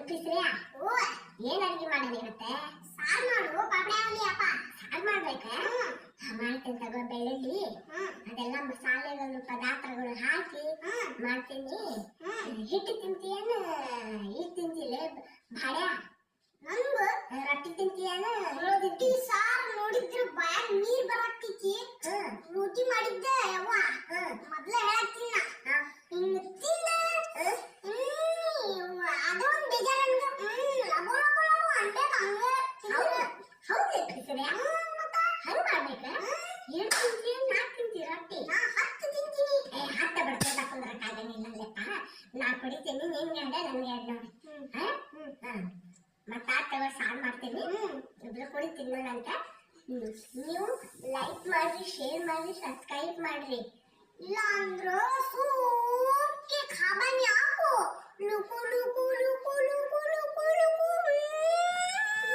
ಪಿಸ್ರಿಯಾ ಓ ಏನ್ ಅಡಿಗೆ ಮಾಡಿ ಮತ್ತೆ ಸಾರ್ ಮಾಡು ಪಾಪಡೆ ಅವಲಿ ಅಪ್ಪ ಸಾರ್ ಮಾಡ್ಬೇಕಾ ಮಾಡ್ತೀನಿ ತಗೋ ಬೆಳ್ಳುಳ್ಳಿ ಅದೆಲ್ಲ ಮಸಾಲೆಗಳು ಪದಾರ್ಥಗಳು ಹಾಕಿ ಮಾಡ್ತೀನಿ ಹಿಟ್ಟು ತಿಂತೀಯೇನು ಹಿಟ್ಟು ತಿಂತಿಲ್ಲ ಬಾಡ್ಯ ನಂಗು ರೊಟ್ಟಿ ತಿಂತೀಯೇನು ರೊಟ್ಟಿ ಸಾರ್ ನೋಡಿದ್ರೆ ಬಾಯಾಗ ನೀರ್ ಬರತ್ತಿಕ್ಕಿ ರೊಟ್ಟಿ ಮಾಡಿದ್ದೆ ಯವ್ವ ಮೊದ್ಲೇ ಹೇಳತ್ತೀನಿ ನಾ ಹಿಂಗ್ ತಿಂದ ಅದೊಂದ್ ಬೇಜಾರ ಲಬೋ ಲಬೋ ಲಬೋ ಅಂತೆ ಹಂಗೆ ಹೌದು ಪಿಸ್ರಿಯಾ ಹಂಗ ಮಾಡ್ಬೇಕಾ ಏನ್ ತಿಂತೀಯ ನಾಲ್ಕು ತಿಂತೀಯ ರೊಟ್ಟಿ ನಾ 10 ತಿಂತೀನಿ ಹತ್ತ ಬಡ್ಕೋತ ಕುಂದ್ರಕ್ಕಾಗಂಗಿಲ್ಲಪ್ಪ ನಾ ಕುಡಿತೀನಿ ನಿನ್ ಗಂಡ ನನ್ ಗಂಡ ನೋಡಿ ಮತ್ತ ತಗೋ ಸಾರ್ ಮಾಡ್ತೀನಿ ಇಬ್ರು ಕುಡಿ ತಿನ್ನೋಣಂತ ನೀವು ಲೈಕ್ ಮಾಡ್ರಿ ಶೇರ್ ಮಾಡ್ರಿ ಸಬ್ಸ್ಕ್ರೈಬ್ ಮಾಡ್ರಿ ಇಲ್ಲ ಅಂದ್ರ ಸೂಕ್ಕೆ ಖಾಬಾನಿ ಹಾಕು ಲುಕು ಲುಕು